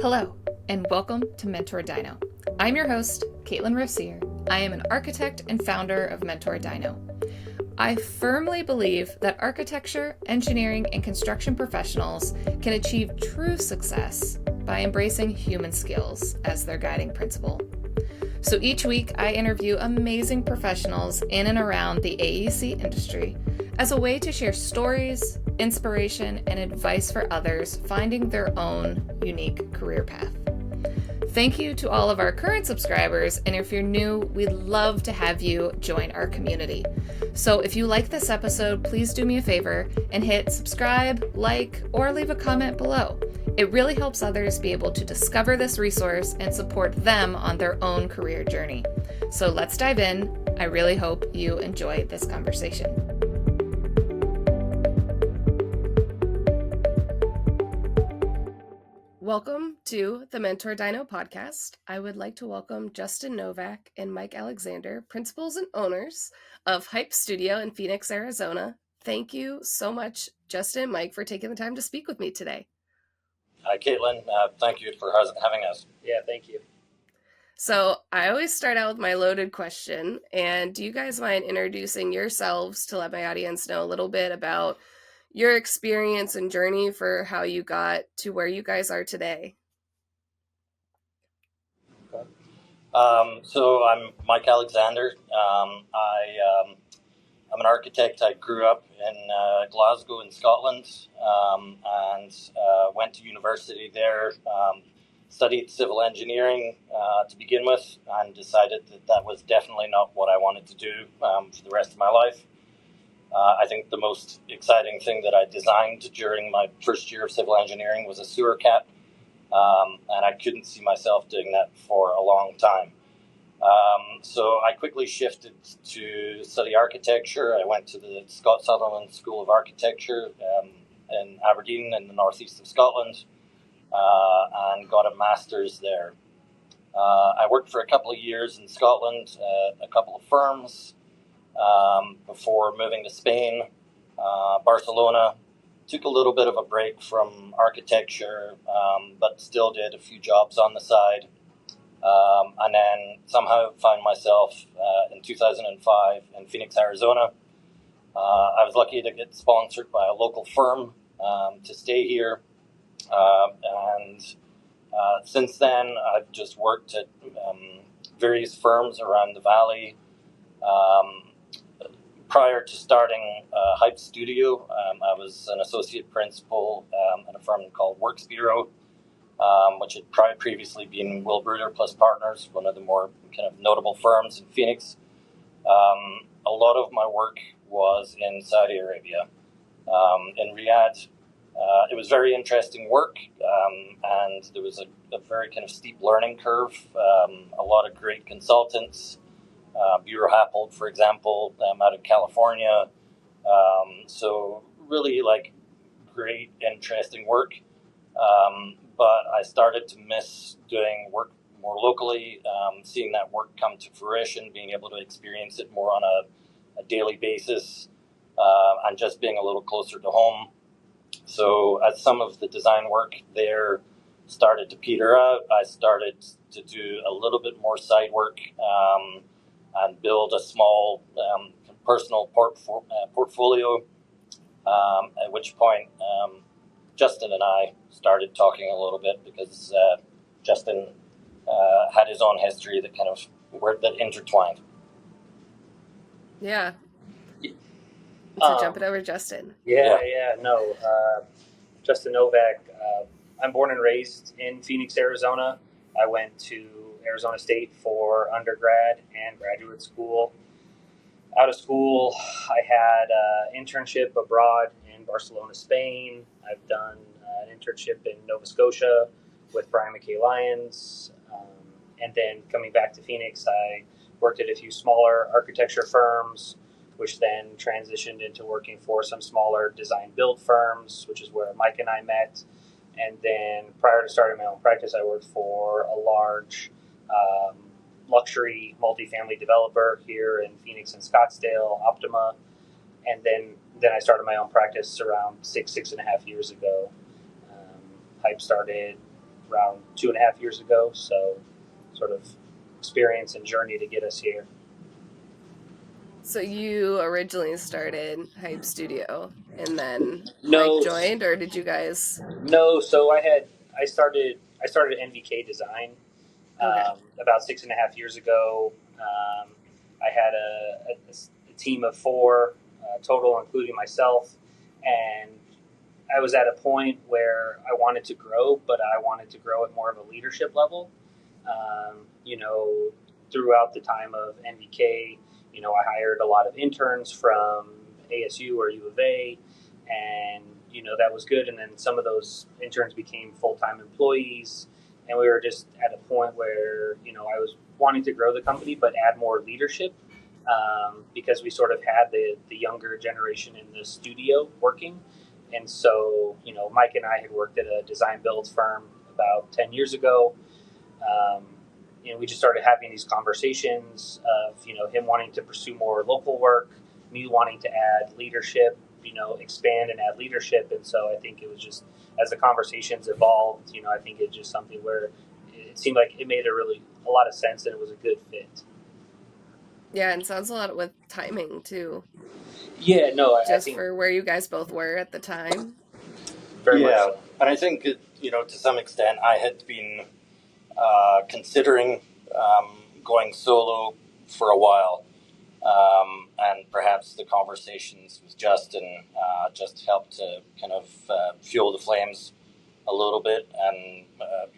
Hello, and welcome to Mentor Dino. I'm your host, Caitlin Rossier. I am an architect and founder of Mentor Dino. I firmly believe that architecture, engineering, and construction professionals can achieve true success by embracing human skills as their guiding principle. So each week, I interview amazing professionals in and around the AEC industry as a way to share stories, inspiration, and advice for others finding their own unique career path. Thank you to all of our current subscribers, and if you're new, we'd love to have you join our community. So if you like this episode, please do me a favor and hit subscribe, like, or leave a comment below. It really helps others be able to discover this resource and support them on their own career journey. So let's dive in. I really hope you enjoy this conversation. Welcome to the Mentor Dino podcast. I would like to welcome Justin Novak and Mike Alexander, principals and owners of Hype Studio in Phoenix, Arizona. Thank you so much, Justin and Mike, for taking the time to speak with me today. Hi, Caitlin. Thank you for having us. Yeah, thank you. So I always start out with my loaded question, and do you guys mind introducing yourselves to let my audience know a little bit about your experience and journey for how you got to where you guys are today? Okay. So I'm Mike Alexander. I'm an architect. I grew up in Glasgow in Scotland and went to university there, studied civil engineering to begin with, and decided that was definitely not what I wanted to do for the rest of my life. I think the most exciting thing that I designed during my first year of civil engineering was a sewer cat, and I couldn't see myself doing that for a long time. So I quickly shifted to study architecture. I went to the Scott Sutherland School of Architecture in Aberdeen in the northeast of Scotland and got a master's there. I worked for a couple of years in Scotland, a couple of firms, before moving to Spain, Barcelona. Took a little bit of a break from architecture, but still did a few jobs on the side. And then somehow found myself in 2005 in Phoenix, Arizona. I was lucky to get sponsored by a local firm to stay here. And since then, I've just worked at various firms around the valley. Prior to starting Hype Studio, I was an associate principal at a firm called Works Bureau, which had previously been Will Bruder plus Partners, one of the more kind of notable firms in Phoenix. A lot of my work was in Saudi Arabia, in Riyadh. It was very interesting work, and there was a very kind of steep learning curve, a lot of great consultants. Bureau Happold, for example, out of California. So really like great, interesting work. But I started to miss doing work more locally, seeing that work come to fruition, being able to experience it more on a daily basis, and just being a little closer to home. So as some of the design work there started to peter out, I started to do a little bit more side work, and build a small personal portfolio, at which point Justin and I started talking a little bit because Justin had his own history that intertwined. Yeah. So jump it over to Justin. Justin Novak. I'm born and raised in Phoenix, Arizona. I went to Arizona State for undergrad and graduate school. Out of school, I had an internship abroad in Barcelona, Spain. I've done an internship in Nova Scotia with Brian McKay Lyons. And then coming back to Phoenix, I worked at a few smaller architecture firms, which then transitioned into working for some smaller design build firms, which is where Mike and I met. And then prior to starting my own practice, I worked for a large luxury multifamily developer here in Phoenix and Scottsdale, Optima. And then I started my own practice around six and a half years ago. Hype started around 2.5 years ago. So, sort of experience and journey to get us here. So you originally started Hype Studio and then Mike No, joined, or did you guys? no. So I started NVK Design Okay. about 6.5 years ago. I had a team of four total, including myself, and I was at a point where I wanted to grow, but I wanted to grow at more of a leadership level. You know, throughout the time of NVK, I hired a lot of interns from ASU or U of A, and that was good. And then some of those interns became full-time employees, and we were just at a point where I was wanting to grow the company but add more leadership, because we sort of had the younger generation in the studio working. And so, Mike and I had worked at a design build firm about 10 years ago. Um, we just started having these conversations of, him wanting to pursue more local work, me wanting to add leadership, expand and add leadership. And so I think it was just, as the conversations evolved, I think it's just something where it seemed like it made a lot of sense and it was a good fit. Yeah, and sounds a lot with timing too, Yeah, no, I just think for where you guys both were at the time. very much Yeah, so. and I think to some extent I had been considering going solo for a while, and perhaps the conversations with Justin just helped to kind of fuel the flames a little bit, and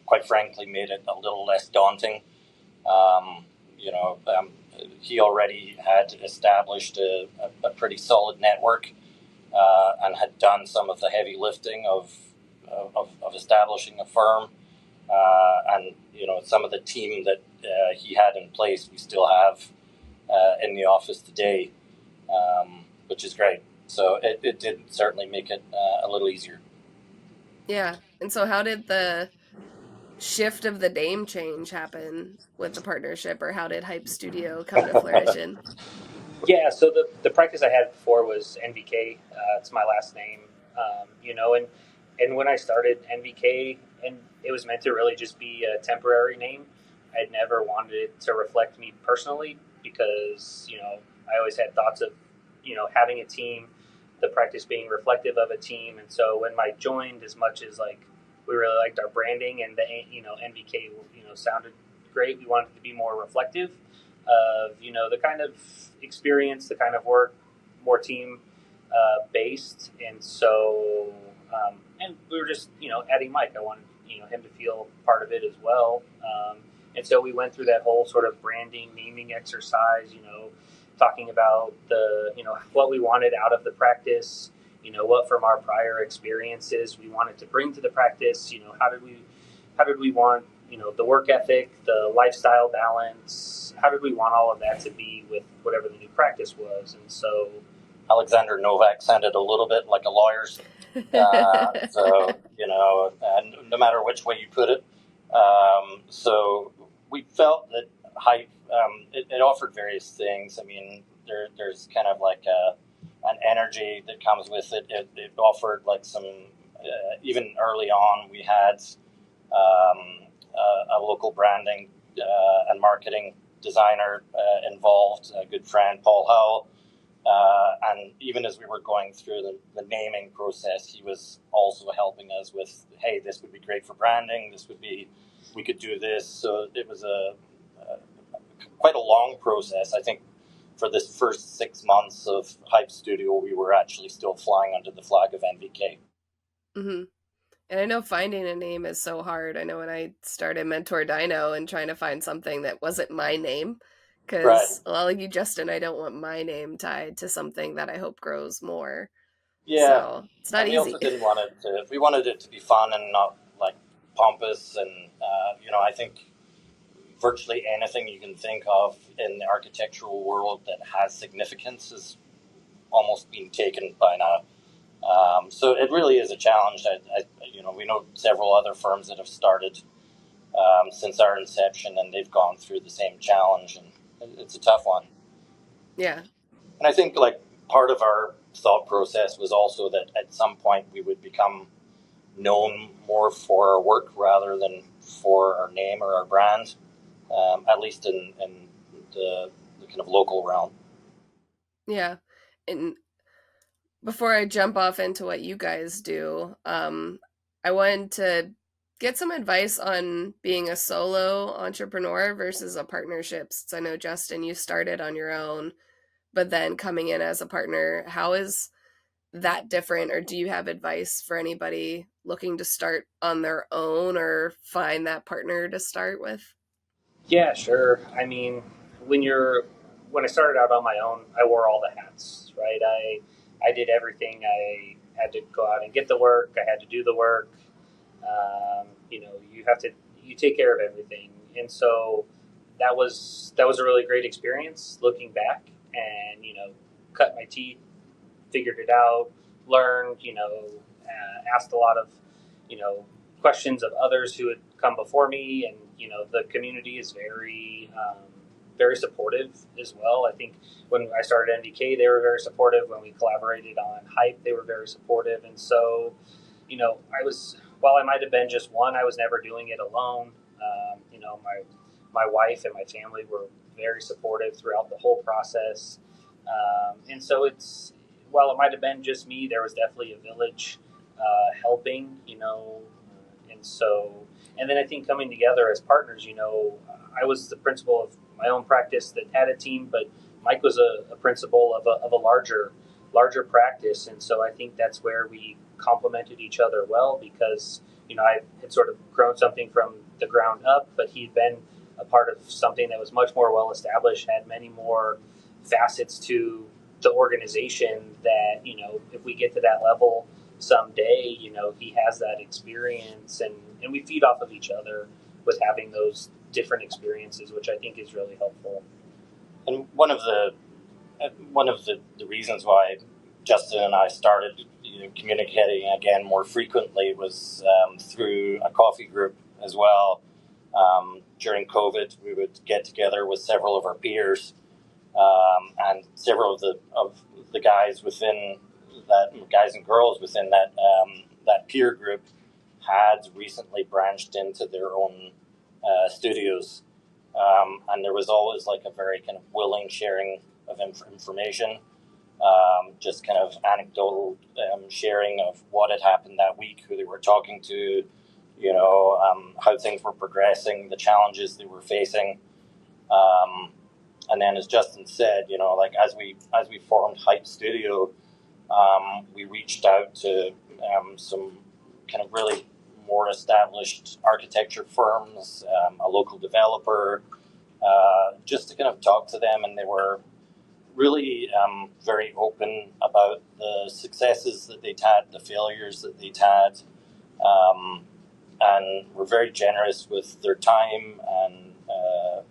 quite frankly made it a little less daunting. Um, you know, um, he already had established a pretty solid network, and had done some of the heavy lifting of establishing a firm. And some of the team that he had in place, we still have in the office today, which is great. So it did certainly make it a little easier. Yeah. And so how did the shift of the name change happen with the partnership, or how did Hype Studio come to fruition? Yeah, so the practice I had before was NVK. It's my last name, and when I started NVK, and it was meant to really just be a temporary name. I'd never wanted it to reflect me personally because I always had thoughts of having a team, the practice being reflective of a team, and so when Mike joined, as much as like we really liked our branding and the NVK sounded great, we wanted it to be more reflective of the kind of experience, the kind of work, more team based, and so and we were just adding Mike. I wanted him to feel part of it as well, and so we went through that whole sort of branding naming exercise. Talking about the what we wanted out of the practice. What from our prior experiences we wanted to bring to the practice. How did we want the work ethic, the lifestyle balance, how did we want all of that to be with whatever the new practice was? And so Alexander Novak sounded a little bit like a lawyer's. So, no matter which way you put it. So we felt that hype, it offered various things. I mean, there's kind of like an energy that comes with it. It offered like some, even early on, we had a local branding and marketing designer involved, a good friend, Paul Howell. And even as we were going through the naming process, he was also helping us with, hey, this would be great for branding. We could do this. So it was quite a long process. I think for this first 6 months of Hype Studio, we were actually still flying under the flag of NVK. Hmm. And I know finding a name is so hard. I know when I started Mentor Dino and trying to find something that wasn't my name, Right. because, well, like you, Justin, I don't want my name tied to something that I hope grows more. Yeah. So it's not And we easy. also didn't want it to, we wanted it to be fun and not like pompous. And, I think virtually anything you can think of in the architectural world that has significance has almost been taken by now. So it really is a challenge. We know several other firms that have started since our inception, and they've gone through the same challenge, and it's a tough one. Yeah. And I think like part of our thought process was also that at some point we would become known more for our work rather than for our name or our brand, at least in the kind of local realm. Yeah. And before I jump off into what you guys do, I wanted to get some advice on being a solo entrepreneur versus a partnership. Since I know, Justin, you started on your own, but then coming in as a partner, how is that different? Or do you have advice for anybody looking to start on their own or find that partner to start with? Yeah, sure. I mean, when I started out on my own, I wore all the hats, right? I did everything. I had to go out and get the work. I had to do the work. You take care of everything, and so that was a really great experience. Looking back, and cut my teeth, figured it out, learned, asked a lot of, questions of others who had come before me, and the community is very supportive as well. I think when I started NVK, they were very supportive. When we collaborated on Hype, they were very supportive, and so while I might have been just one, I was never doing it alone. My wife and my family were very supportive throughout the whole process, and so while it might have been just me, there was definitely a village helping, and then I think coming together as partners, I was the principal of my own practice that had a team, but Mike was a principal of a larger practice, and so I think that's where we complemented each other well, because I had sort of grown something from the ground up, but he'd been a part of something that was much more well established, had many more facets to the organization that, if we get to that level someday, he has that experience, and we feed off of each other with having those different experiences, which I think is really helpful. And one of the reasons why Justin and I started communicating again more frequently was through a coffee group as well. During COVID, we would get together with several of our peers, and several of the guys and girls within that peer group had recently branched into their own studios, and there was always like a very kind of willing sharing of information, just kind of anecdotal sharing of what had happened that week, who they were talking to, how things were progressing, the challenges they were facing. And then, as Justin said, as we formed Hype Studio, we reached out to some kind of really more established architecture firms, a local developer, just to kind of talk to them, and they were really very open about the successes that they'd had, the failures that they'd had, and were very generous with their time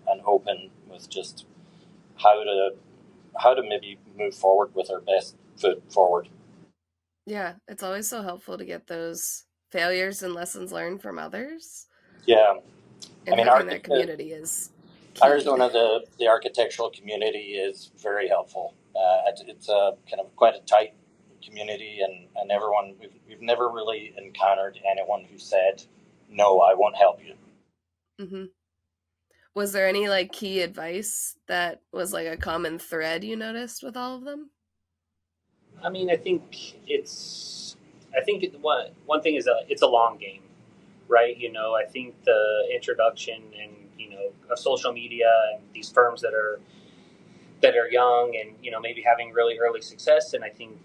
and open with just how to maybe move forward with our best foot forward. Yeah, it's always so helpful to get those failures and lessons learned from others. Yeah, And having that community is key. Arizona, the architectural community is very helpful. It's a kind of quite a tight community, and everyone, we've never really encountered anyone who said, "No, I won't help you." Mm-hmm. Was there any key advice that was a common thread you noticed with all of them? I mean, I think one thing is that it's a long game, right? I think the introduction and of social media and these firms that are young and maybe having really early success, and I think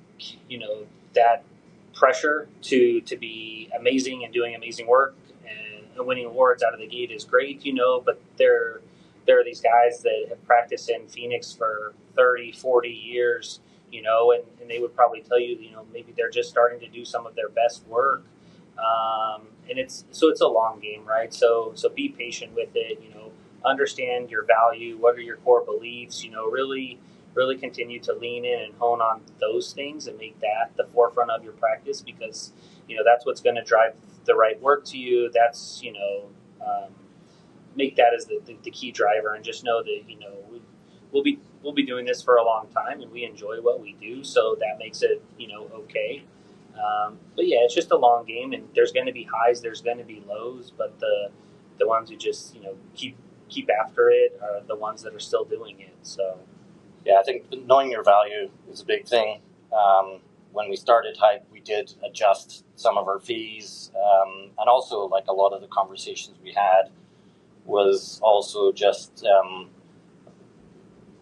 that pressure to be amazing and doing amazing work and winning awards out of the gate is great, but there are these guys that have practiced in Phoenix for 30, 40 years, and they would probably tell you, maybe they're just starting to do some of their best work. And it's a long game, right? So be patient with it, understand your value, what are your core beliefs, really continue to lean in and hone on those things and make that the forefront of your practice, because, that's what's going to drive the right work to you. That's, make that as the key driver, and just know that, we'll be doing this for a long time and we enjoy what we do. So that makes it, okay. But yeah, it's just a long game, and there's going to be highs, there's going to be lows, but the ones who just keep after it are the ones that are still doing it. So yeah, I think knowing your value is a big thing. When we started Hype, we did adjust some of our fees, and also like a lot of the conversations we had was also just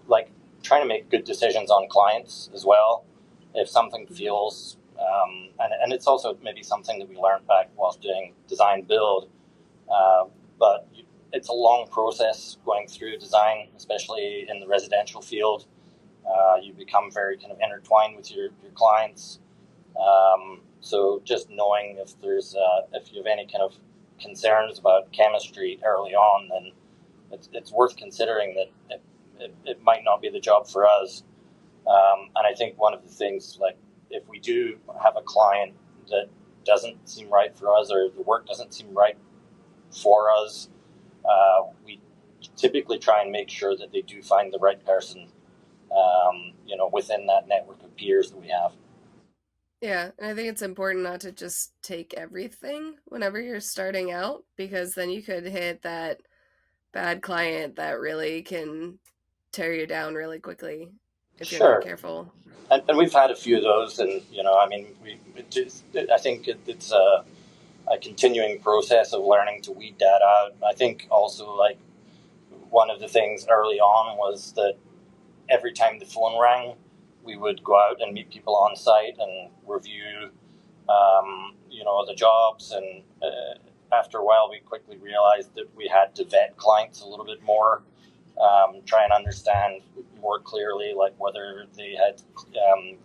like trying to make good decisions on clients as well. If something feels, and it's also maybe something that we learned back whilst doing design build, but it's a long process going through design, especially in the residential field. You become very kind of intertwined with your clients. So just knowing if if you have any kind of concerns about chemistry early on, then it's worth considering that it might not be the job for us. And I think one of the things, like if we do have a client that doesn't seem right for us or the work doesn't seem right for us, we typically try and make sure that they do find the right person, within that network of peers that we have. Yeah, and I think it's important not to just take everything whenever you're starting out, because then you could hit that bad client that really can tear you down really quickly if you're not Sure. careful. And we've had a few of those, and I think it's a continuing process of learning to weed that out. I think also like one of the things early on was that every time the phone rang, we would go out and meet people on site and review, the jobs. And after a while, we quickly realized that we had to vet clients a little bit more, try and understand more clearly, like whether they had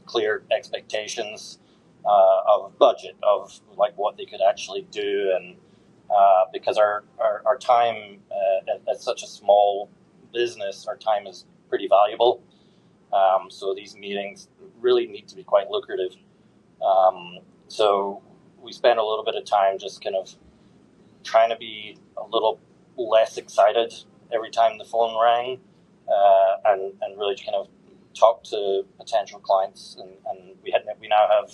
clear expectations of budget, of like what they could actually do, and because our time at such a small business, our time is pretty valuable. So these meetings really need to be quite lucrative. So we spent a little bit of time just kind of trying to be a little less excited every time the phone rang, and really kind of talk to potential clients. And we now have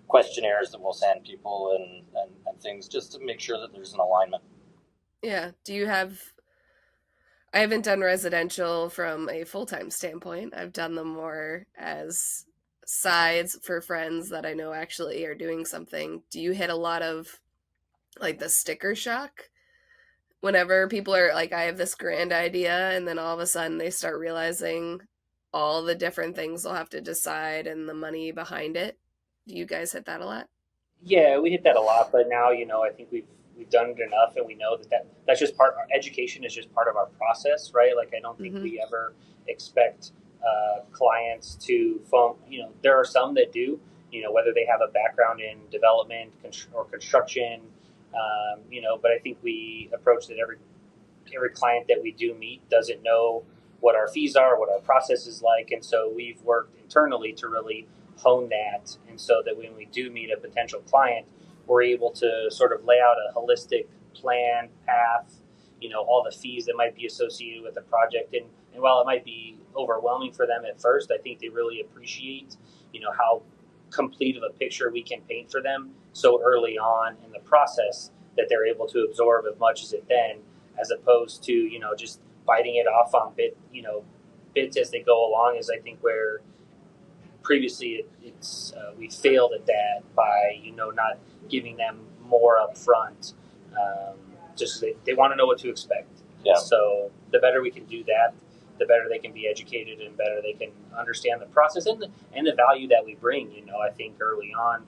questionnaires that we'll send people and things just to make sure that there's an alignment. Yeah. I haven't done residential from a full-time standpoint. I've done them more as sides for friends that I know actually are doing something. Do you hit a lot of like the sticker shock whenever people are like, I have this grand idea, and then all of a sudden they start realizing all the different things they'll have to decide and the money behind it? Do you guys hit that a lot? yeah, we hit that a lot, but now I think we've done it enough, and we know that's just part. Our education is just part of our process, right? Like I don't think Mm-hmm. we ever expect clients to phone. There are some that do. Whether they have a background in development or construction, but I think we approach that every client that we do meet doesn't know what our fees are, what our process is like, and so we've worked internally to really hone that, and so that when we do meet a potential client, we're able to sort of lay out a holistic plan, path, all the fees that might be associated with the project, and while it might be overwhelming for them at first, I think they really appreciate, how complete of a picture we can paint for them so early on in the process that they're able to absorb as much as it then, as opposed to just biting it off on bits as they go along. Is I think where previously it's we failed at that by not giving them more up front. Just they want to know what to expect. Yeah. So the better we can do that, the better they can be educated and better they can understand the process and the value that we bring. I think early on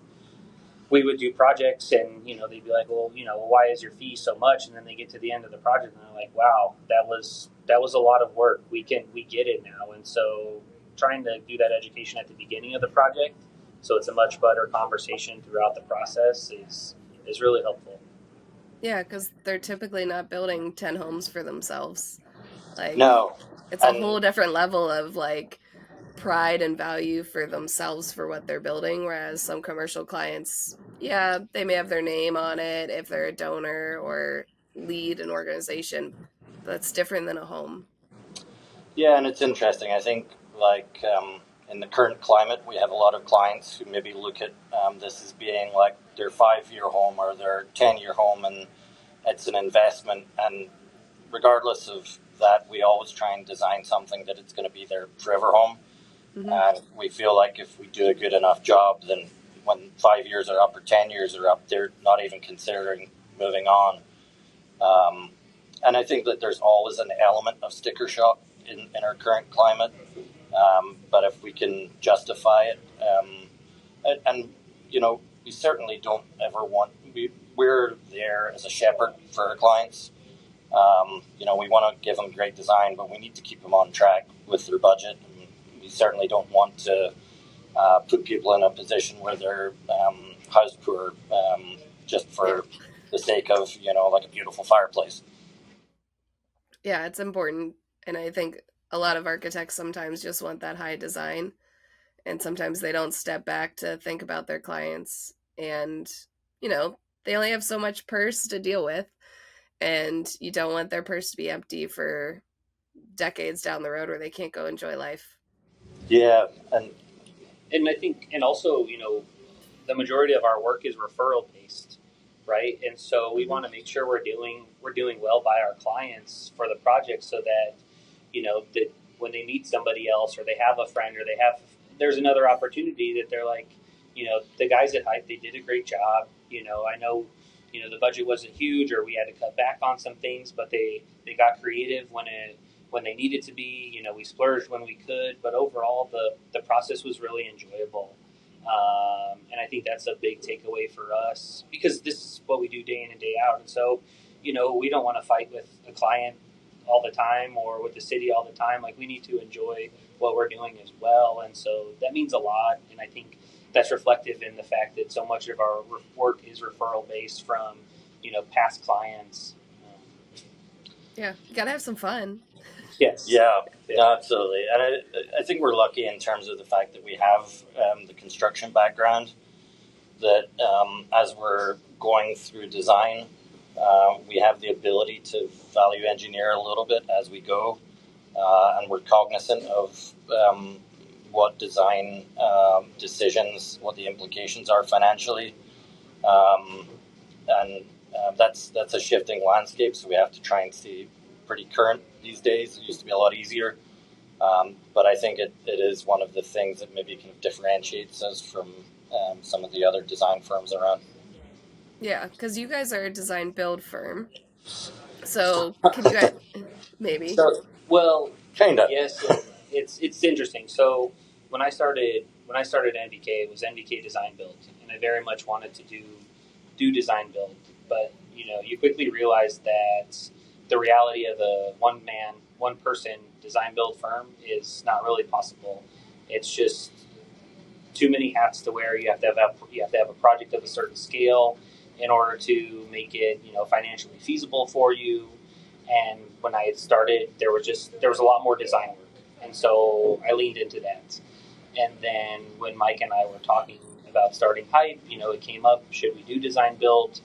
we would do projects and they'd be like, well, why is your fee so much? And then they get to the end of the project and they're like, wow, that was a lot of work. We get it now. And so trying to do that education at the beginning of the project so it's a much better conversation throughout the process is really helpful. Yeah, because they're typically not building 10 homes for themselves. Like, No, it's a and whole different level of like pride and value for themselves for what they're building. Whereas some commercial clients, yeah, they may have their name on it if they're a donor or lead an organization. That's different than a home. yeah, and it's interesting. I think like in the current climate, we have a lot of clients who maybe look at this as being like their 5-year home or their 10-year home, and it's an investment. And regardless of that, we always try and design something that it's going to be their forever home. Mm-hmm. And we feel like if we do a good enough job, then when 5 years are up or 10 years are up, they're not even considering moving on. And I think that there's always an element of sticker shock in our current climate. But if we can justify it, and we certainly don't ever want, we're there as a shepherd for our clients. We want to give them great design, but we need to keep them on track with their budget. And we certainly don't want to put people in a position where they're house poor just for the sake of, like a beautiful fireplace. Yeah, it's important. And I think a lot of architects sometimes just want that high design. And sometimes they don't step back to think about their clients. And, they only have so much purse to deal with. And you don't want their purse to be empty for decades down the road where they can't go enjoy life. Yeah. And I think, and also, the majority of our work is referral based, right? And so we want to make sure we're doing well by our clients for the project, so that that when they meet somebody else, or they have a friend, or there's another opportunity, that they're like, the guys at Hype, they did a great job. I know the budget wasn't huge, or we had to cut back on some things, but they got creative when they needed to be. We splurged when we could, but overall the process was really enjoyable. And I think that's a big takeaway for us, because this is what we do day in and day out. And so, we don't want to fight with a client all the time, or with the city all the time. Like, we need to enjoy what we're doing as well. And so that means a lot. And I think that's reflective in the fact that so much of our work is referral based from, past clients. Yeah, you gotta have some fun. Yes. Yeah, absolutely. And I think we're lucky in terms of the fact that we have the construction background, that as we're going through design, we have the ability to value engineer a little bit as we go, and we're cognizant of what design decisions, what the implications are financially, and that's a shifting landscape, so we have to try and stay pretty current these days. It used to be a lot easier, but I think it is one of the things that maybe kind of differentiates us from some of the other design firms around. Yeah, because you guys are a design build firm. So can you guys maybe? Well, Kind of. yes, it's interesting. So when I started NVK, it was NVK Design Build, and I very much wanted to do design build. But you quickly realize that the reality of a one person design build firm is not really possible. It's just too many hats to wear. You have to have a project of a certain scale in order to make it financially feasible for you. And when I started, there was a lot more design work, and so I leaned into that. And then when Mike and I were talking about starting Hype, it came up, should we do design build?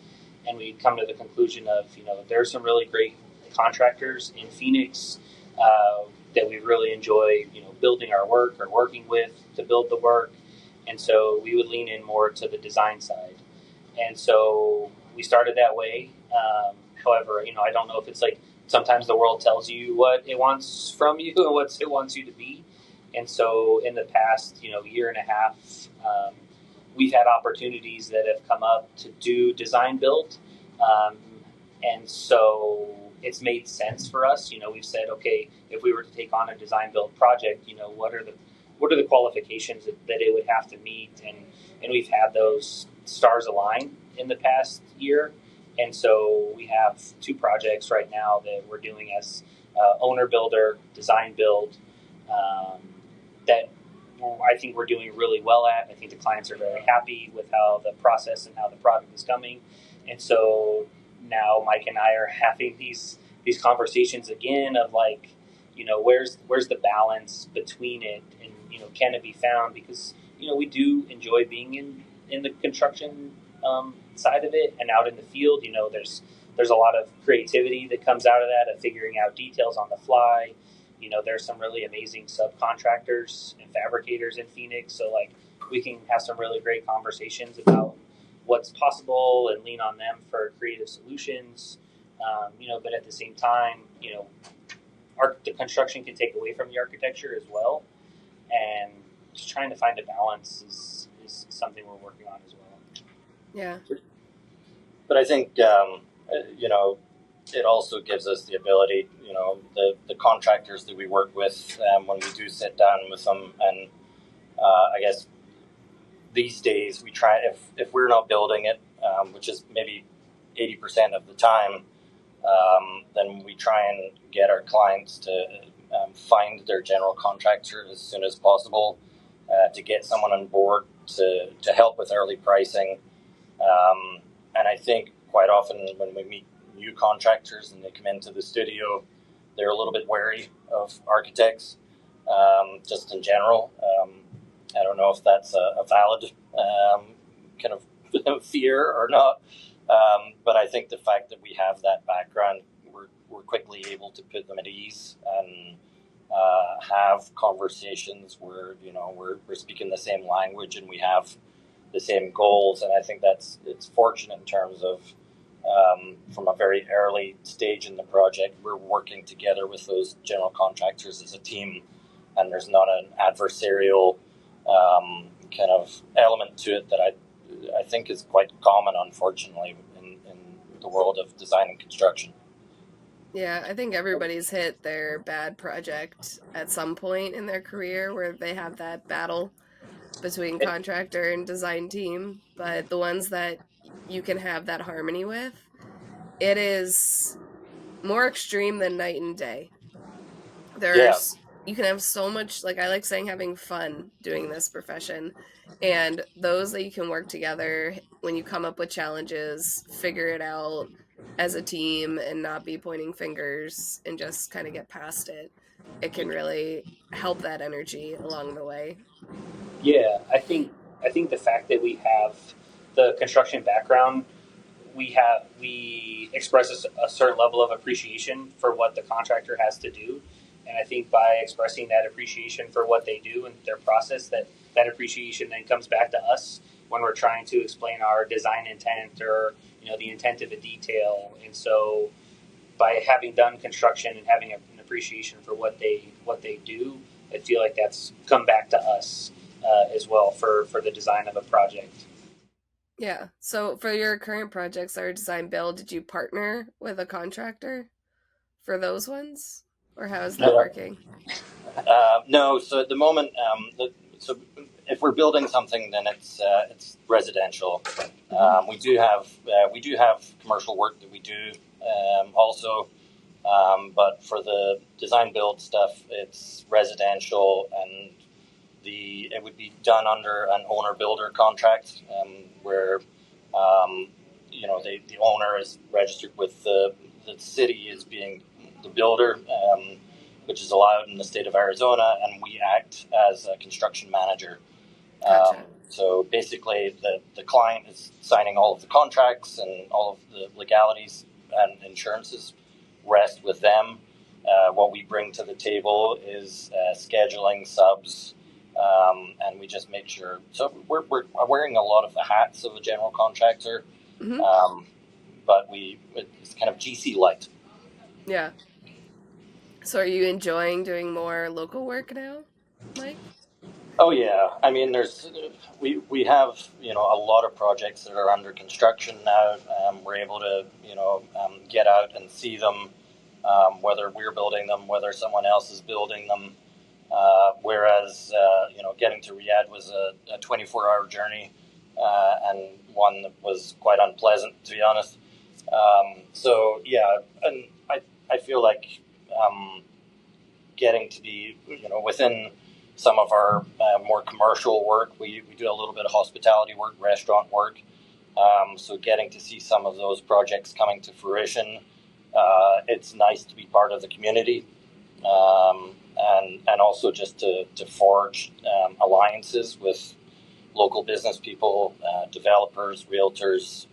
And we'd come to the conclusion of, there's some really great contractors in Phoenix that we really enjoy, building our work or working with to build the work. And so we would lean in more to the design side. And so we started that way. However, I don't know if it's like, sometimes the world tells you what it wants from you and what it wants you to be. And so in the past, year and a half, we've had opportunities that have come up to do design build. And so it's made sense for us. We've said, okay, if we were to take on a design build project, what are the qualifications that it would have to meet? And we've had those stars align in the past year. And so we have 2 projects right now that we're doing as owner builder, design build, that I think we're doing really well at. I think the clients are very happy with how the process and how the product is coming. And so now Mike and I are having these conversations again of like, where's the balance between it, and can it be found? Because we do enjoy being in the construction side of it and out in the field. There's a lot of creativity that comes out of that, of figuring out details on the fly. there's some really amazing subcontractors and fabricators in Phoenix. So like we can have some really great conversations about what's possible and lean on them for creative solutions. But at the same time, the construction can take away from the architecture as well. And just trying to find a balance is something we're working on as well. Yeah. But I think, it also gives us the ability, the contractors that we work with, when we do sit down with them, and I guess these days we try, if we're not building it, which is maybe 80% of the time, then we try and get our clients to find their general contractor as soon as possible, to get someone on board to help with early pricing. And I think quite often when we meet new contractors and they come into the studio, they're a little bit wary of architects, just in general. I don't know if that's a valid kind of fear or not, but I think the fact that we have that background, we're quickly able to put them at ease and have conversations where we're speaking the same language and we have the same goals. And I think it's fortunate in terms of from a very early stage in the project, we're working together with those general contractors as a team, and there's not an adversarial kind of element to it that I think is quite common, unfortunately, in the world of design and construction. Yeah, I think everybody's hit their bad project at some point in their career where they have that battle between contractor and design team. But the ones that you can have that harmony with, it is more extreme than night and day. You can have so much, like I like saying, having fun doing this profession, and those that you can work together when you come up with challenges, figure it out as a team and not be pointing fingers and just kind of get past it. It can really help that energy along the way. Yeah, I think the fact that we have the construction background, we express a certain level of appreciation for what the contractor has to do, and I think by expressing that appreciation for what they do and their process, that appreciation then comes back to us when we're trying to explain our design intent or the intent of a detail. And so by having done construction and having an appreciation for what they do, I feel like that's come back to us as well for the design of a project. Yeah. So for your current projects that are design build, did you partner with a contractor for those ones? Or how is that working? No. So at the moment, so if we're building something, then it's residential. We do have commercial work that we do also, but for the design build stuff, it's residential, and it would be done under an owner builder contract, where the owner is registered with the city as being the builder, which is allowed in the state of Arizona, and we act as a construction manager. Gotcha. So basically, the client is signing all of the contracts, and all of the legalities and insurances rest with them. What we bring to the table is scheduling, subs, and we just make sure. So we're wearing a lot of the hats of a general contractor, but it's kind of GC light. Yeah. So are you enjoying doing more local work now, Mike? Oh yeah, I mean, we have a lot of projects that are under construction now. We're able to get out and see them, whether we're building them, whether someone else is building them. Whereas getting to Riyadh was a 24-hour journey, and one that was quite unpleasant, to be honest. So yeah, and I feel like getting to be within some of our more commercial work. We do a little bit of hospitality work, restaurant work. So getting to see some of those projects coming to fruition, it's nice to be part of the community, and also just to forge alliances with local business people, developers, realtors.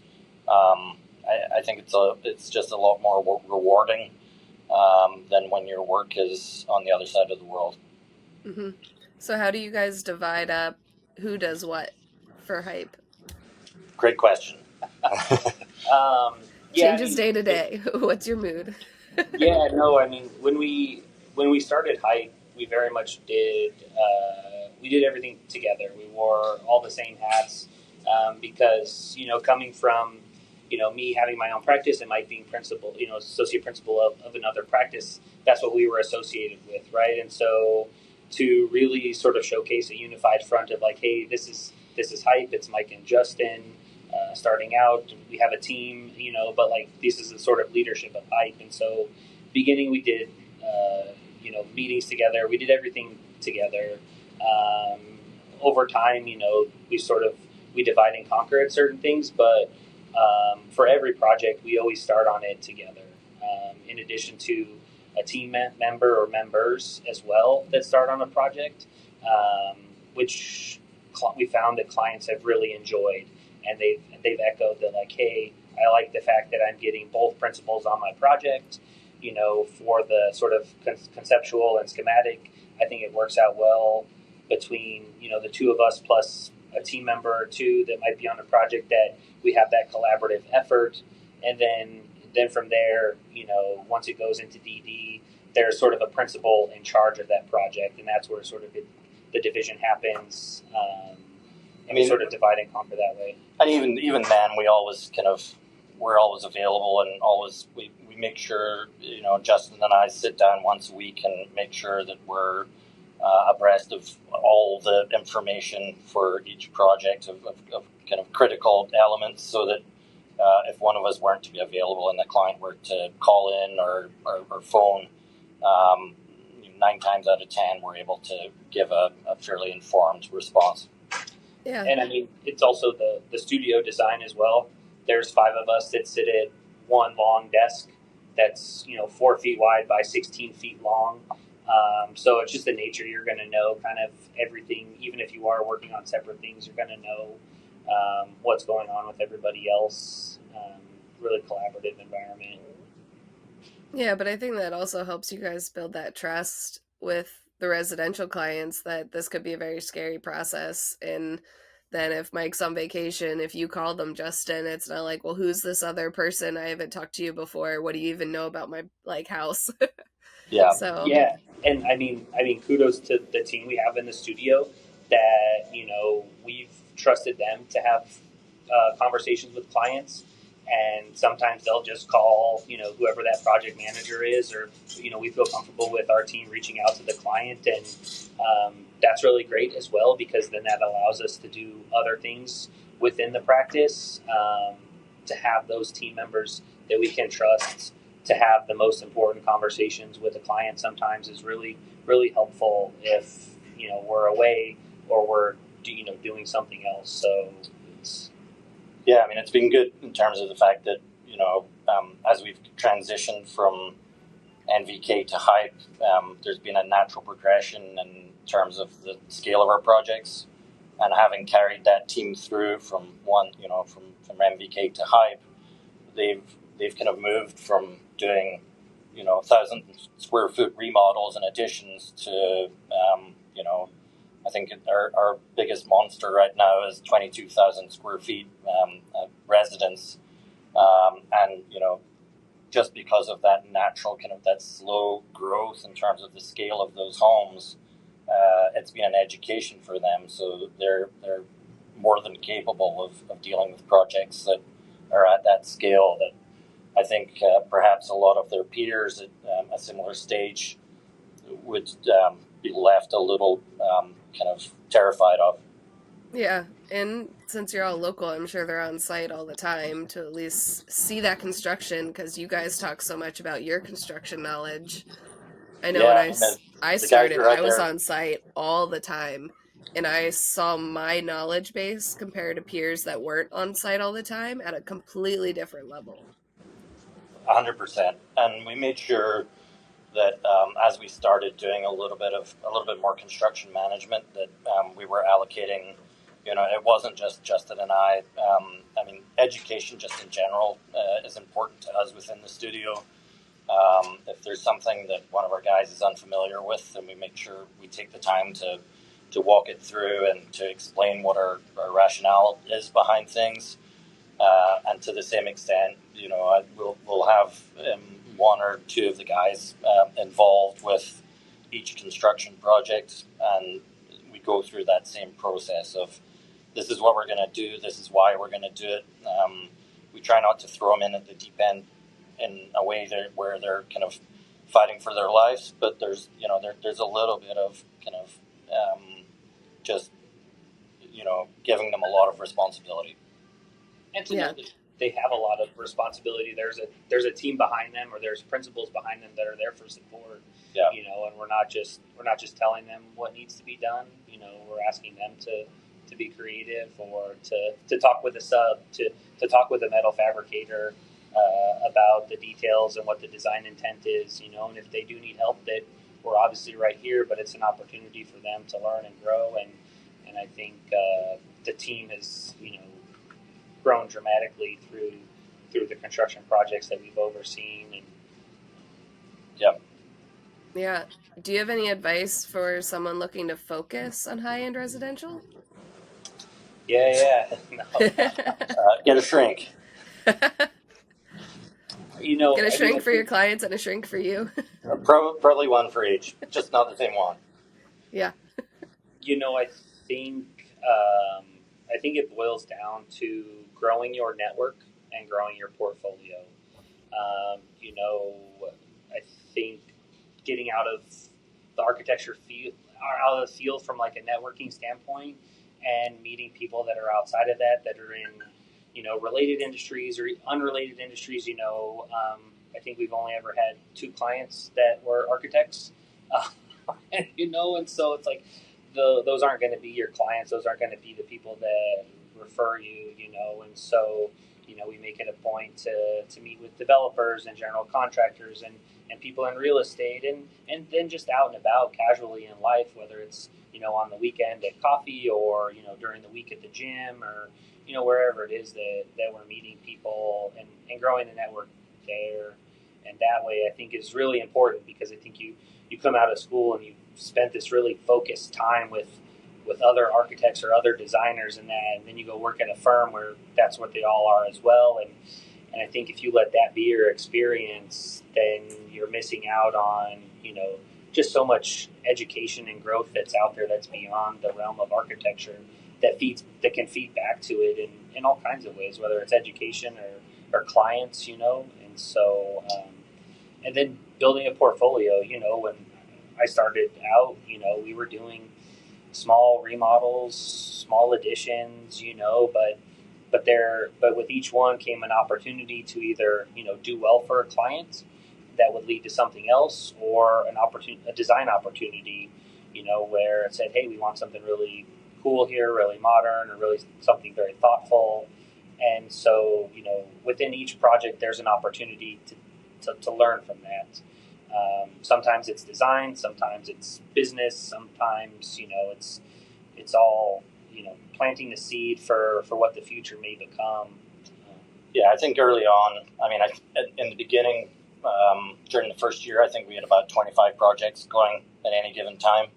I think it's just a lot more rewarding than when your work is on the other side of the world. Mm-hmm. So how do you guys divide up who does what for hype? Great question. Changes day to day. What's your mood? No, I mean when we started Hype, we very much did we did everything together. We wore all the same hats because coming from me having my own practice and Mike being principal, associate principal of another practice, that's what we were associated with, right? And so to really sort of showcase a unified front of like, hey, this is Hype. It's Mike and Justin. Starting out, we have a team, but like this is the sort of leadership of Hype. And so, beginning we did, meetings together. We did everything together. Over time, we divide and conquer at certain things, but for every project, we always start on it together. In addition to a team member or members as well that start on a project, which we found that clients have really enjoyed. And they've echoed that like, hey, I like the fact that I'm getting both principals on my project, for the sort of conceptual and schematic. I think it works out well between, the two of us plus a team member or two that might be on a project, that we have that collaborative effort. And then from there, once it goes into DD, there's sort of a principal in charge of that project. And that's where sort of the division happens. Sort of divide and conquer that way. And even then, we're always available, and always we make sure, Justin and I sit down once a week and make sure that we're abreast of all the information for each project of kind of critical elements, so that if one of us weren't to be available and the client were to call in or phone, 9 times out of 10 we're able to give a fairly informed response. Yeah. And I mean, it's also the studio design as well. There's 5 of us that sit at one long desk that's 4 feet wide by 16 feet long. So it's just the nature. You're going to know kind of everything. Even if you are working on separate things, you're going to know what's going on with everybody else. Really collaborative environment. Yeah, but I think that also helps you guys build that trust with the residential clients, that this could be a very scary process. And then if Mike's on vacation, if you call them Justin, it's not like, well, who's this other person? I haven't talked to you before. What do you even know about my house? Yeah. So Yeah, and I mean, kudos to the team we have in the studio that we've trusted them to have conversations with clients, and sometimes they'll just call whoever that project manager is, or we feel comfortable with our team reaching out to the client, and that's really great as well, because then that allows us to do other things within the practice, to have those team members that we can trust to have the most important conversations with the client. Sometimes is really, really helpful if we're away or we're doing something else. So yeah, I mean, it's been good in terms of the fact that as we've transitioned from NVK to Hype, there's been a natural progression in terms of the scale of our projects, and having carried that team through from from MVK to Hype, they've kind of moved from doing 1,000 square foot remodels and additions to I think our biggest monster right now is 22,000 square feet residence, and just because of that natural kind of that slow growth in terms of the scale of those homes, it's been an education for them. So they're more than capable of dealing with projects that are at that scale that I think perhaps a lot of their peers at a similar stage would be left a little kind of terrified of. yeah, and since you're all local, I'm sure they're on site all the time to at least see that construction, because you guys talk so much about your construction knowledge. I know when I started, I was on site all the time, and I saw my knowledge base compared to peers that weren't on site all the time at a completely different level. 100%, and we made sure that as we started doing a little bit more construction management, that we were allocating. It wasn't just Justin and I. I mean, education just in general is important to us within the studio. If there's something that one of our guys is unfamiliar with, then we make sure we take the time to walk it through and to explain what our rationale is behind things. And to the same extent, we'll have one or two of the guys involved with each construction project, and we go through that same process of this is what we're going to do, this is why we're going to do it. We try not to throw them in at the deep end in a way where they're kind of fighting for their lives, but there's a little bit of kind of just giving them a lot of responsibility. And to know that they have a lot of responsibility. There's a team behind them, or there's principals behind them that are there for support. Yeah. And we're not just telling them what needs to be done. We're asking them to be creative, or to talk with a sub, to talk with a metal fabricator about the details and what the design intent is. And if they do need help, that we're obviously right here, but it's an opportunity for them to learn and grow. And I think the team has grown dramatically through the construction projects that we've overseen. And yeah. Do you have any advice for someone looking to focus on high-end residential? Yeah. No. Get a shrink. Get a shrink for your clients and a shrink for you. Probably one for each, just not the same one. Yeah. I think it boils down to growing your network and growing your portfolio. I think getting out of the architecture field, out of the field from like a networking standpoint, and meeting people that are outside of that are in, related industries or unrelated industries. I think we've only ever had 2 clients that were architects, and so it's like those aren't going to be your clients. Those aren't going to be the people that refer you, and so, we make it a point to meet with developers and general contractors and people in real estate, and then just out and about casually in life, whether it's, on the weekend at coffee, or, during the week at the gym, or, wherever it is that we're meeting people and growing the network there. And that way, I think, is really important, because I think you come out of school and you spent this really focused time with other architects or other designers and that, and then you go work at a firm where that's what they all are as well. And I think if you let that be your experience, then you're missing out on, just so much education and growth that's out there that's beyond the realm of architecture, that can feed back to it in all kinds of ways, whether it's education or clients, and so, and then building a portfolio. When I started out, we were doing small remodels, small additions, but with each one came an opportunity to either, do well for a client that would lead to something else, or a design opportunity, where it said, hey, we want something really cool here, really modern, or really something very thoughtful. And so, within each project, there's an opportunity to learn from that. Sometimes it's design, sometimes it's business, sometimes, it's all, planting the seed for what the future may become. Yeah, I think early on, in the beginning, during the first year, I think we had about 25 projects going at any given time.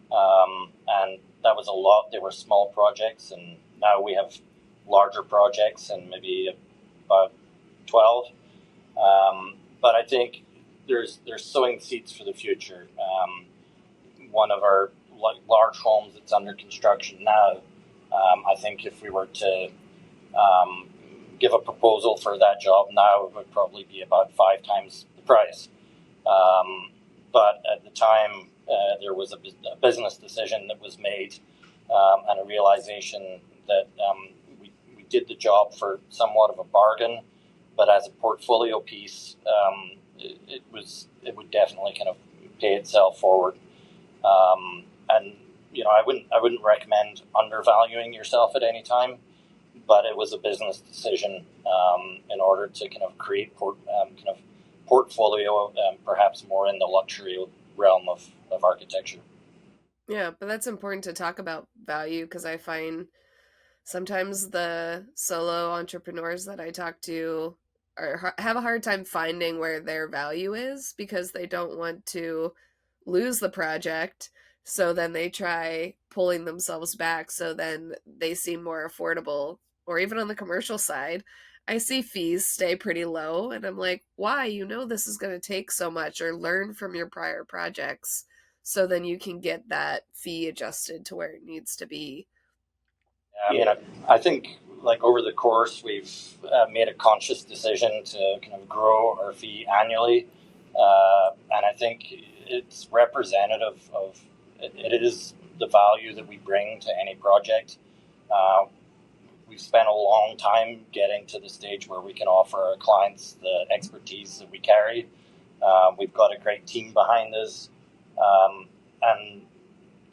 And that was a lot. They were small projects, and now we have larger projects and maybe about 12. But I think there's sowing seeds for the future. One of our large homes that's under construction now, I think if we were to give a proposal for that job now, it would probably be about 5 times the price. But at the time, there was a business decision that was made, and a realization that we did the job for somewhat of a bargain, but as a portfolio piece, it would definitely kind of pay itself forward. And I wouldn't recommend undervaluing yourself at any time, but it was a business decision in order to kind of create portfolio, perhaps more in the luxury realm of architecture. Yeah, but that's important to talk about value, because I find sometimes the solo entrepreneurs that I talk to have a hard time finding where their value is because they don't want to lose the project. So then they try pulling themselves back so then they seem more affordable. Or even on the commercial side, I see fees stay pretty low, and I'm like, why? You know this is going to take so much, or learn from your prior projects so then you can get that fee adjusted to where it needs to be. I mean, I think like over the course, we've made a conscious decision to kind of grow our fee annually, and I think it's representative of it is the value that we bring to any project. We've spent a long time getting to the stage where we can offer our clients the expertise that we carry. We've got a great team behind us, and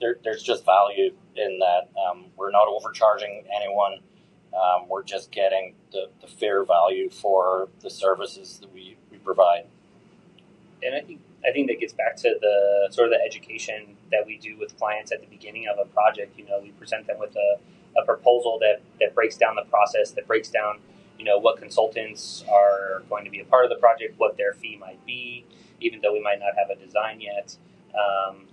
there's just value in that. We're not overcharging anyone. We're just getting the fair value for the services that we provide. And I think that gets back to the sort of the education that we do with clients at the beginning of a project. You know, we present them with a proposal that breaks down the process, that breaks down, you know, what consultants are going to be a part of the project, what their fee might be, even though we might not have a design yet.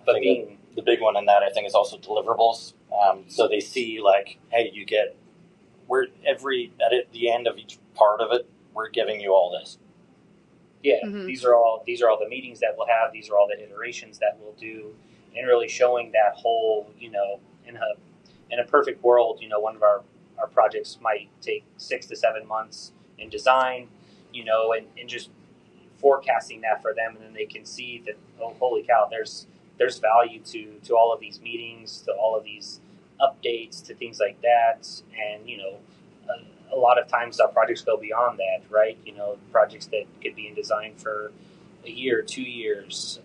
But the big one in that, I think, is also deliverables. So they see like, hey, at the end of each part of it, we're giving you all this. Yeah, these are all the meetings that we'll have. These are all the iterations that we'll do, and really showing that whole, you know, in a perfect world, you know, one of our projects might take 6 to 7 months in design, you know, and just forecasting that for them, and then they can see that, oh, holy cow, there's value to all of these meetings, to all of these updates, to things like that, and you know. A lot of times our projects go beyond that, right? You know, projects that could be in design for a year, 2 years,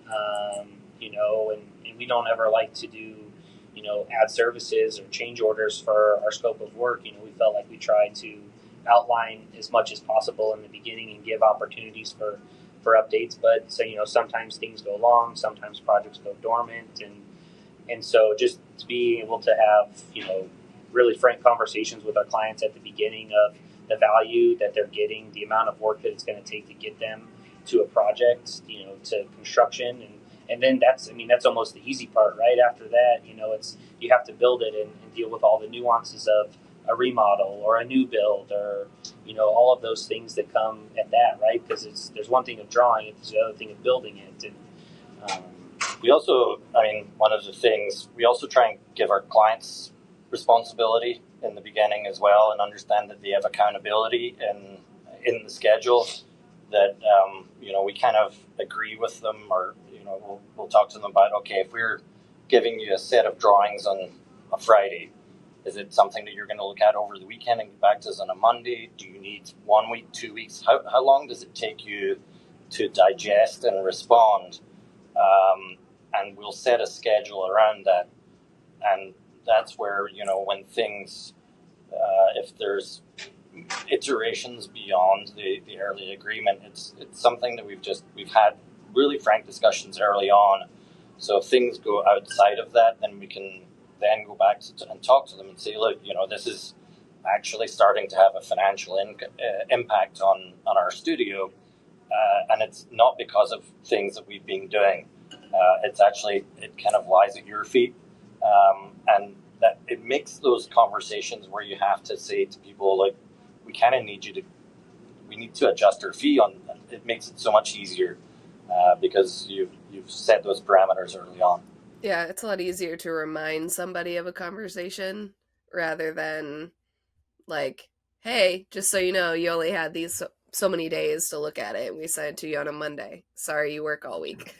you know, and we don't ever like to do, you know, add services or change orders for our scope of work. You know, we felt like we tried to outline as much as possible in the beginning and give opportunities for updates. But so, you know, sometimes things go long, sometimes projects go dormant, and so just to be able to have, you know, really frank conversations with our clients at the beginning of the value that they're getting, the amount of work that it's going to take to get them to a project, you know, to construction, and then that's almost the easy part, right? After that, you know, it's you have to build it and deal with all the nuances of a remodel or a new build, or you know, all of those things that come at that, right? Because there's one thing of drawing it, there's the other thing of building it, and we also, one of the things we also try and give our clients responsibility in the beginning as well, and understand that they have accountability in the schedule, that you know, we kind of agree with them, or you know, we'll talk to them about, okay, if we're giving you a set of drawings on a Friday, is it something that you're going to look at over the weekend and get back to us on a Monday? Do you need 1 week, 2 weeks? How long does it take you to digest and respond? And we'll set a schedule around that, and that's where, you know, when things, if there's iterations beyond the early agreement, it's something that we've had really frank discussions early on. So if things go outside of that, then we can then go back and talk to them and say, look, you know, this is actually starting to have a financial impact on our studio, and it's not because of things that we've been doing. It's actually, it kind of lies at your feet. And that it makes those conversations where you have to say to people, like, we kind of need we need to adjust our fee on. It makes it so much easier because you've set those parameters early on. Yeah, it's a lot easier to remind somebody of a conversation rather than like, hey, just so you know, you only had these so many days to look at it, and we sent it to you on a Monday. Sorry, you work all week.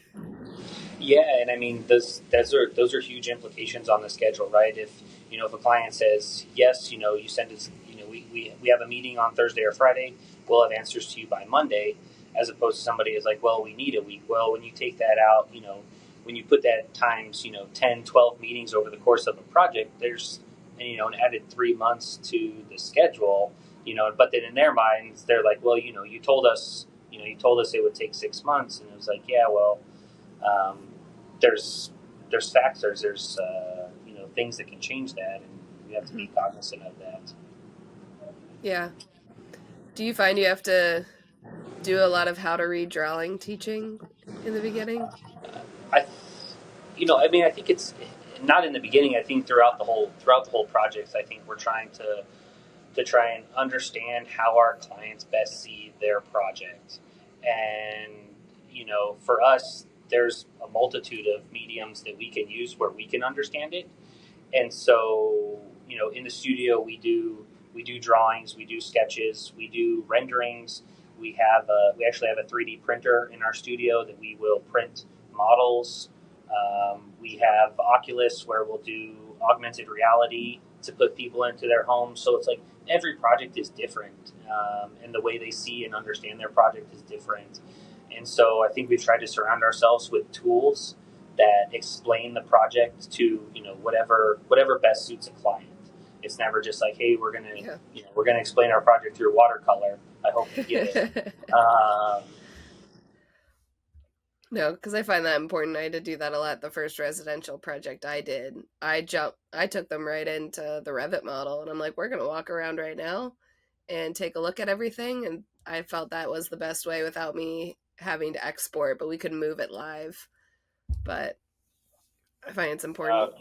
Yeah, and I mean, those are huge implications on the schedule, right? If you know, if a client says yes, you know, you send us, you know, we have a meeting on Thursday or Friday, we'll have answers to you by Monday, as opposed to somebody is like, well, we need a week. Well, when you take that out, you know, when you put that times, you know, 10, 12 meetings over the course of a project, there's, you know, an added 3 months to the schedule, you know, but then in their minds, they're like, well, you know, you told us it would take 6 months, and it was like, yeah, well. There's factors, there's you know, things that can change that, and we have to be cognizant of that. Yeah. Do you find you have to do a lot of how to read drawing teaching in the beginning? I think it's not in the beginning. I think throughout the whole project, I think we're trying to try and understand how our clients best see their project. And for us, there's a multitude of mediums that we can use where we can understand it. And so, in the studio, we do drawings, we do sketches, we do renderings. We actually have a 3D printer in our studio that we will print models. We have Oculus, where we'll do augmented reality to put people into their homes. So it's like every project is different, and the way they see and understand their project is different. And so I think we've tried to surround ourselves with tools that explain the project to whatever best suits a client. It's never just like, hey, we're gonna explain our project through watercolor. I hope you get it. No, because I find that important. I had to do that a lot. The first residential project I did, I took them right into the Revit model, and I'm like, we're gonna walk around right now and take a look at everything. And I felt that was the best way without me having to export, but we could move it live. But I find it's important.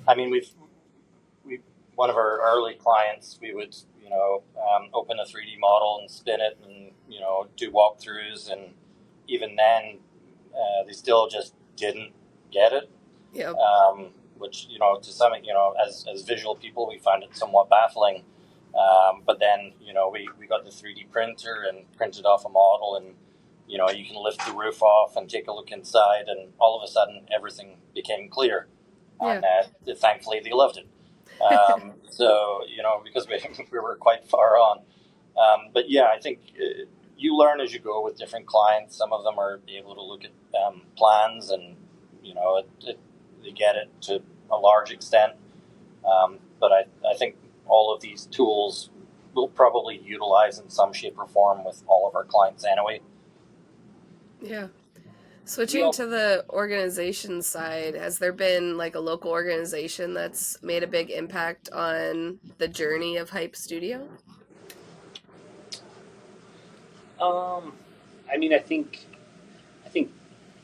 I mean, we one of our early clients, we would open a 3D model and spin it and do walkthroughs, and even then they still just didn't get it. Yep. Which to some as visual people, we find it somewhat baffling. But then we got the 3D printer and printed off a model, and you can lift the roof off and take a look inside, and all of a sudden everything became clear. Yeah. And thankfully they loved it. So because we were quite far on. But yeah, I think you learn as you go with different clients. Some of them are able to look at plans, and they get it to a large extent. But I think all of these tools we'll probably utilize in some shape or form with all of our clients anyway. Yeah. Switching to the organization side, has there been like a local organization that's made a big impact on the journey of Hype Studio? I think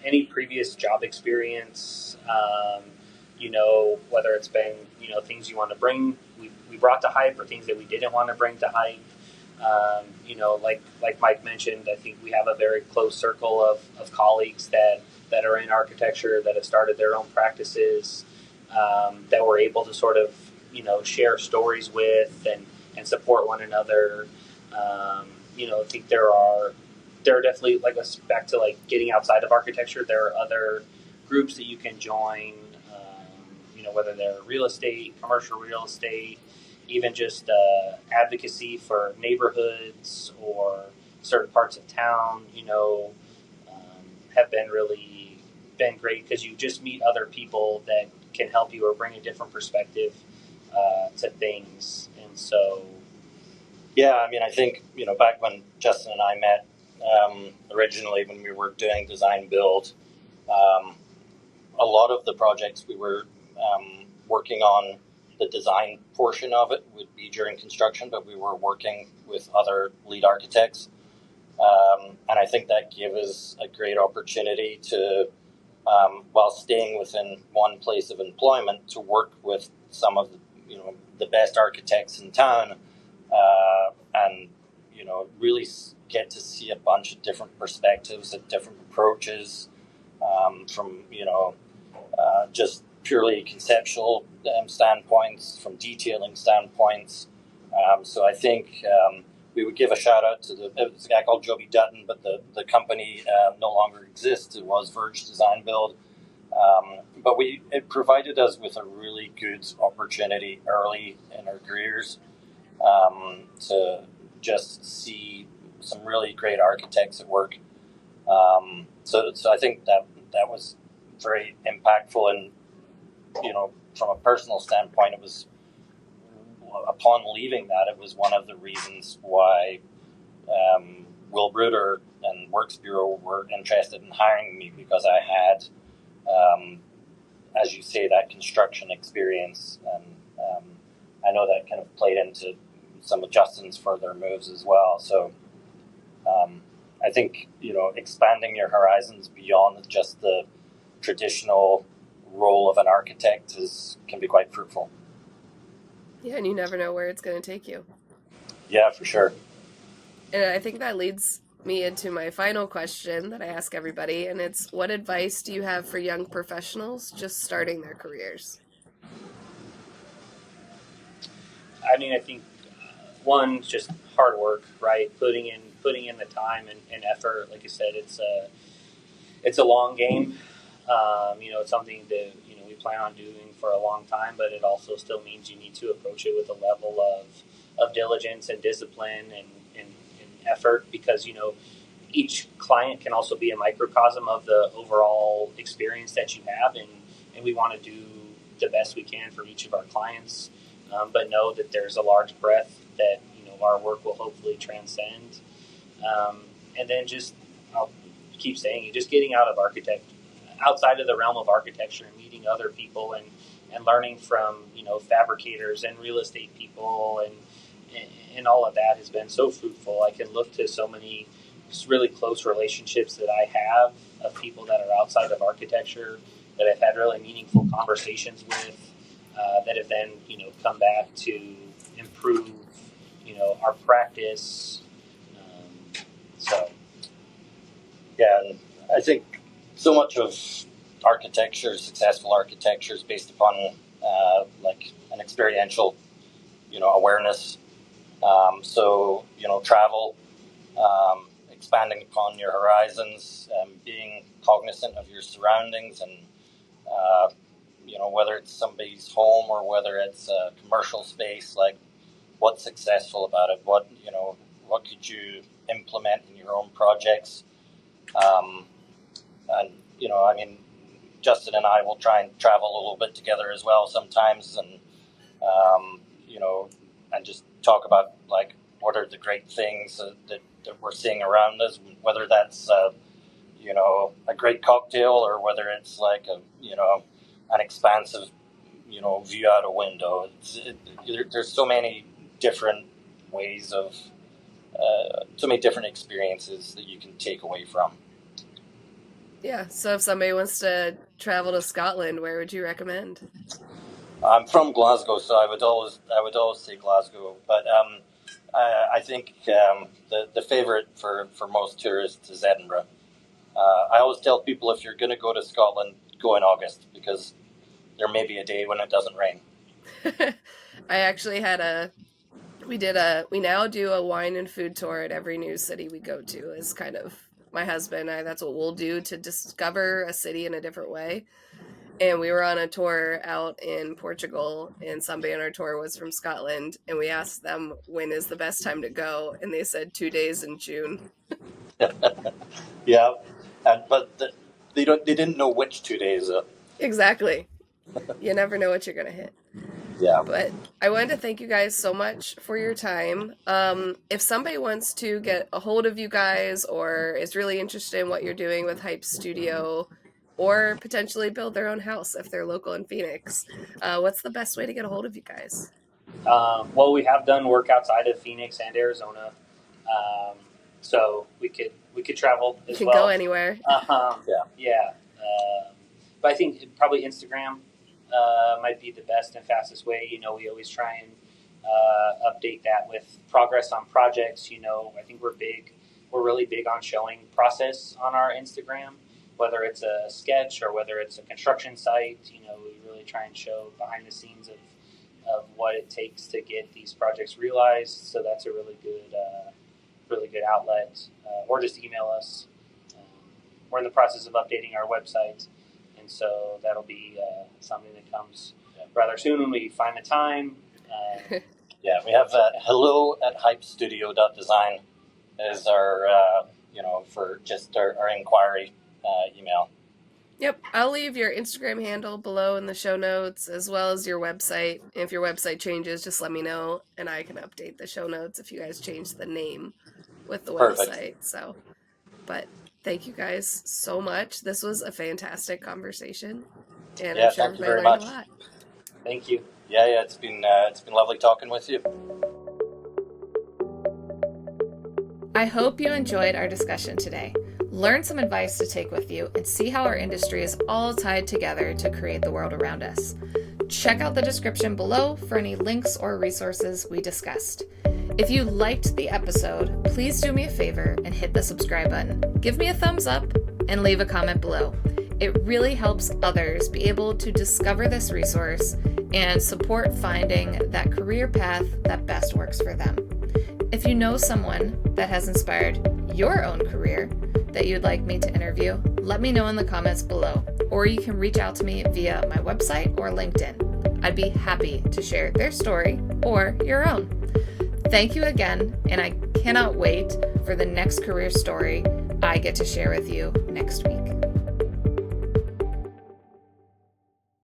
any previous job experience, whether it's been things you want to bring, we brought to Hype, or things that we didn't want to bring to Hype. Like Mike mentioned, I think we have a very close circle of colleagues that are in architecture, that have started their own practices, that we're able to sort of share stories with and support one another. I think there are definitely, like, back to like getting outside of architecture, there are other groups that you can join, whether they're real estate, commercial real estate, even just advocacy for neighborhoods or certain parts of town, have been great, because you just meet other people that can help you or bring a different perspective to things. And so, yeah, I mean, I think back when Justin and I met originally, when we were doing design build, a lot of the projects we were working on, the design portion of it would be during construction, but we were working with other lead architects. And I think that gave us a great opportunity to, while staying within one place of employment, to work with some of the best architects in town, and really get to see a bunch of different perspectives and different approaches, from just purely conceptual standpoints, from detailing standpoints. So I think we would give a shout out to it was a guy called Joby Dutton, but the company no longer exists. It was Verge Design Build. But it provided us with a really good opportunity early in our careers to just see some really great architects at work. So I think that was very impactful, and from a personal standpoint, it was, upon leaving that, it was one of the reasons why Will Bruder and Works Bureau were interested in hiring me, because I had, as you say, that construction experience, and I know that kind of played into some of Justin's further moves as well. So I think, expanding your horizons beyond just the traditional role of an architect can be quite fruitful. Yeah, and you never know where it's going to take you. Yeah, for sure. And I think that leads me into my final question that I ask everybody, and it's, what advice do you have for young professionals just starting their careers? I mean, I think one, just hard work, right? Putting in the time and effort. Like I said, it's a long game. It's something that we plan on doing for a long time, but it also still means you need to approach it with a level of diligence and discipline and effort, because each client can also be a microcosm of the overall experience that you have, and we want to do the best we can for each of our clients, but know that there's a large breadth that our work will hopefully transcend. And then just, I'll keep saying it, just getting outside of the realm of architecture and meeting other people and learning from fabricators and real estate people and all of that has been so fruitful. I can look to so many really close relationships that I have of people that are outside of architecture that I've had really meaningful conversations with, that have then come back to improve our practice. So Yeah, and I think so much of successful architecture, is based upon like an experiential, awareness. So travel, expanding upon your horizons, being cognizant of your surroundings, and whether it's somebody's home or whether it's a commercial space, like what's successful about it, what could you implement in your own projects. And I mean, Justin and I will try and travel a little bit together as well sometimes, and and just talk about like what are the great things that we're seeing around us, whether that's a great cocktail or whether it's like an expansive view out a window. There's so many different ways of so many different experiences that you can take away from. Yeah, so if somebody wants to travel to Scotland, where would you recommend? I'm from Glasgow, so I would always say Glasgow. But I think the favorite for most tourists is Edinburgh. I always tell people, if you're going to go to Scotland, go in August, because there may be a day when it doesn't rain. I actually we now do a wine and food tour at every new city we go to. Is kind of my husband and I, that's what we'll do to discover a city in a different way. And we were on a tour out in Portugal, and somebody on our tour was from Scotland, and we asked them when is the best time to go, and they said 2 days in June. Yeah, but they didn't know which 2 days. Exactly. You never know what you're gonna hit. Yeah. But I wanted to thank you guys so much for your time. If somebody wants to get a hold of you guys or is really interested in what you're doing with Hype Studio, or potentially build their own house if they're local in Phoenix, what's the best way to get a hold of you guys? Well, we have done work outside of Phoenix and Arizona, so we could travel as You can well. go anywhere. Yeah. But I think probably Instagram might be the best and fastest way. We always try and update that with progress on projects. I think we're really big on showing process on our Instagram, whether it's a sketch or whether it's a construction site. We really try and show behind the scenes of what it takes to get these projects realized. So that's a really good outlet. Or just email us. We're in the process of updating our website, and so that'll be something that comes rather soon when we find the time. Yeah, we have hello@hypestudio.design as our for just our inquiry email. Yep, I'll leave your Instagram handle below in the show notes, as well as your website. If your website changes, just let me know, and I can update the show notes if you guys change the name with the Perfect. website. So, but thank you guys so much. This was a fantastic conversation, and Yeah, I'm sure thank you everybody very learned much. a lot. Thank you. Yeah, it's been lovely talking with you. I hope you enjoyed our discussion today. Learn some advice to take with you and see how our industry is all tied together to create the world around us. Check out the description below for any links or resources we discussed. If you liked the episode, please do me a favor and hit the subscribe button. Give me a thumbs up and leave a comment below. It really helps others be able to discover this resource and support finding that career path that best works for them. If you know someone that has inspired your own career that you'd like me to interview, let me know in the comments below, or you can reach out to me via my website or LinkedIn. I'd be happy to share their story or your own. Thank you again, and I cannot wait for the next career story I get to share with you next week.